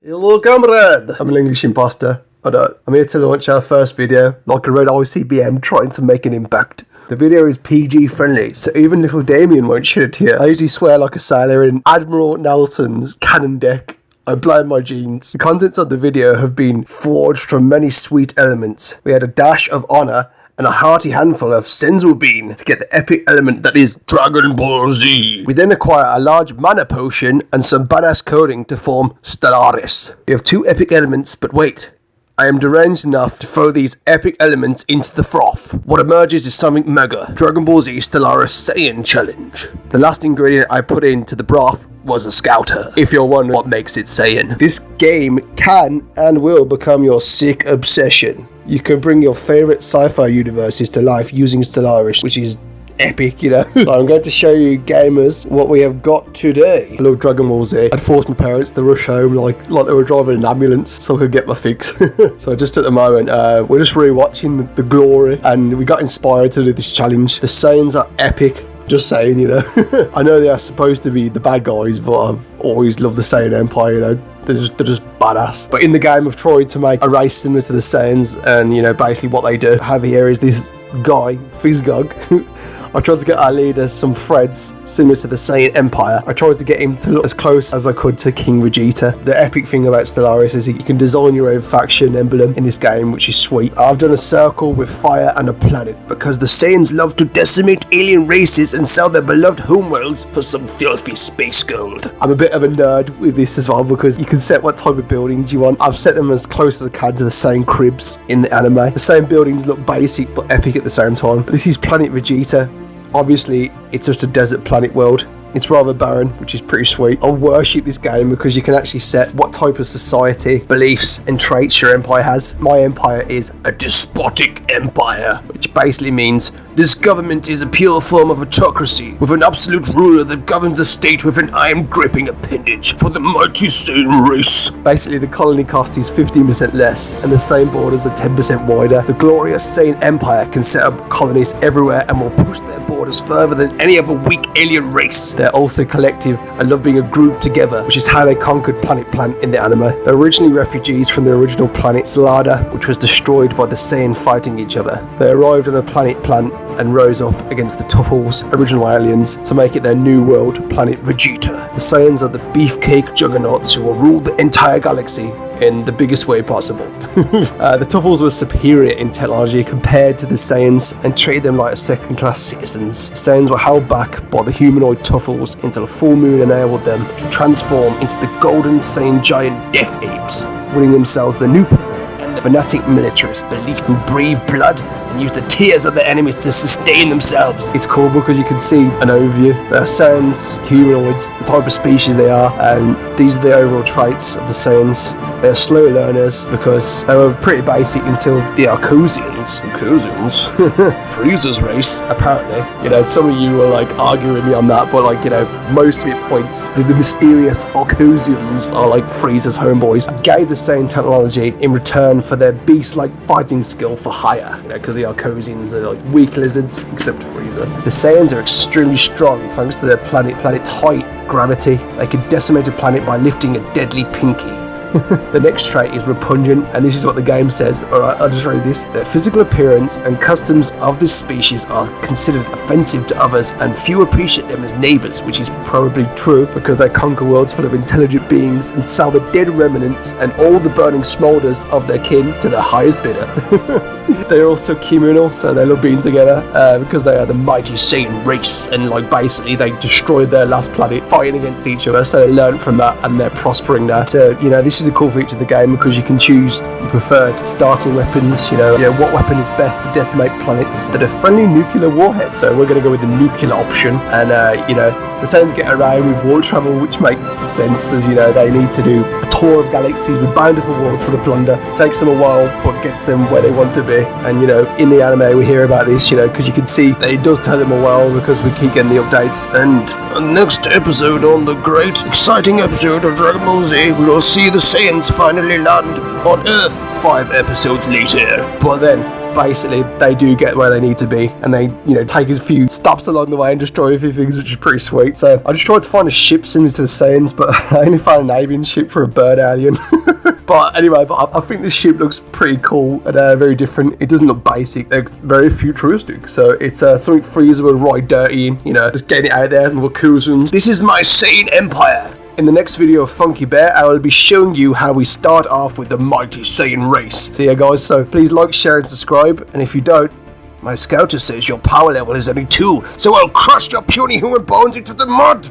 Hello, comrade! I'm an English imposter. I'm here to launch our first video, like a red ICBM trying to make an impact. The video is PG friendly, so even little Damien won't shed a tear. I usually swear like a sailor in Admiral Nelson's cannon deck. I blame my genes. The contents of the video have been forged from many sweet elements. We had a dash of honour and a hearty handful of senzu bean to get the epic element that is Dragonball Z. We then acquire a large mana potion and some badass coding to form Stellaris. We have two epic elements, but wait. I am deranged enough to throw these epic elements into the froth. What emerges is something mega. Dragonball Z Stellaris Saiyan Challenge. The last ingredient I put into the broth was a scouter, if you're wondering what makes it Saiyan. This game can and will become your sick obsession. You can bring your favourite sci-fi universes to life using Stellaris, which is epic, you know. So I'm going to show you gamers what we have got today. I love Dragonball Z. I'd forced my parents to rush home like they were driving an ambulance so I could get my fix. So just at the moment, we're just rewatching the glory and we got inspired to do this challenge. The Saiyans are epic. Just saying, you know. I know they are supposed to be the bad guys, but I've always loved the Saiyan Empire, you know. They're just badass. But in the game, I've tried to make a race similar to the Saiyans, and, you know, basically what they do. I have here is this guy, Fizzgog. I tried to get our leader some threads similar to the Saiyan Empire. I tried to get him to look as close as I could to King Vegeta. The epic thing about Stellaris is you can design your own faction emblem in this game, which is sweet. I've done a circle with fire and a planet because the Saiyans love to decimate alien races and sell their beloved homeworlds for some filthy space gold. I'm a bit of a nerd with this as well because you can set what type of buildings you want. I've set them as close as I can to the same cribs in the anime. The same buildings look basic but epic at the same time. This is Planet Vegeta. Obviously, it's just a desert planet world. It's rather barren, which is pretty sweet. I worship this game because you can actually set what type of society, beliefs, and traits your empire has. My empire is a despotic empire, which basically means this government is a pure form of autocracy, with an absolute ruler that governs the state with an iron-gripping appendage for the mighty Saiyan race. Basically, the colony cost is 15% less, and the same borders are 10% wider. The glorious Saiyan Empire can set up colonies everywhere and will push their borders further than any other weak alien race. They're also collective and love being a group together, which is how they conquered Planet Plant in the anime. They're originally refugees from the original planet Zlada, which was destroyed by the Saiyan fighting each other. They arrived on a Planet Plant and rose up against the Tuffles, original aliens, to make it their new world, Planet Vegeta. The Saiyans are the beefcake juggernauts who will rule the entire galaxy in the biggest way possible. The Tuffles were superior in technology compared to the Saiyans and treated them like second-class citizens. Saiyans were held back by the humanoid Tuffles until a full moon enabled them to transform into the golden Saiyan giant death apes, winning themselves the new planet. And the fanatic militarists believed in brave blood and used the tears of their enemies to sustain themselves. It's cool because you can see an overview. There are Saiyans, humanoids, the type of species they are, and these are the overall traits of the Saiyans. They're slow learners because they were pretty basic until the Arcosians. Frieza's race, apparently. You know, some of you were like arguing with me on that, but like, you know, most of it points the mysterious Arcosians are like Frieza's homeboys. Gave the Saiyan technology in return for their beast-like fighting skill for hire. You know, because the Arcosians are like weak lizards, except Frieza. The Saiyans are extremely strong thanks to their planet's height, gravity. They can decimate a planet by lifting a deadly pinky. The next trait is repugnant, and this is what the game says. Alright, I'll just read this. Their physical appearance and customs of this species are considered offensive to others, and few appreciate them as neighbours, which is probably true because they conquer worlds full of intelligent beings and sell the dead remnants and all the burning smoulders of their kin to the highest bidder. They are also communal, so they love being together because they are the mighty Saiyan race, and like basically they destroyed their last planet fighting against each other, so they learned from that and they're prospering now. So, you know, this is a cool feature of the game because you can choose your preferred starting weapons, you know what weapon is best to decimate planets that are friendly nuclear warhead. So we're going to go with the nuclear option, and you know, the Saiyans get around with warp travel, which makes sense as, you know, they need to do a tour of galaxies with bountiful worlds for the plunder. It takes them a while but gets them where they want to be, and you know, in the anime we hear about this, you know, because you can see that it does take them a while because we keep getting the updates. And next episode on the great exciting episode of Dragon Ball Z, we will see the Saiyans finally land on Earth 5 episodes later. But then basically they do get where they need to be, and they, you know, take a few stops along the way and destroy a few things, which is pretty sweet. So I just tried to find a ship similar to the Saiyans, but I only found an avian ship for a bird alien. But anyway, I think this ship looks pretty cool and very different. It doesn't look basic, it's very futuristic. So it's something Frieza would ride dirty in, you know, just getting it out there with Arcosians. This is my Saiyan Empire. In the next video of Funkybear, I will be showing you how we start off with the mighty Saiyan race. So yeah guys, so please like, share and subscribe, and if you don't, my scouter says your power level is only 2, so I'll crush your puny human bones into the mud!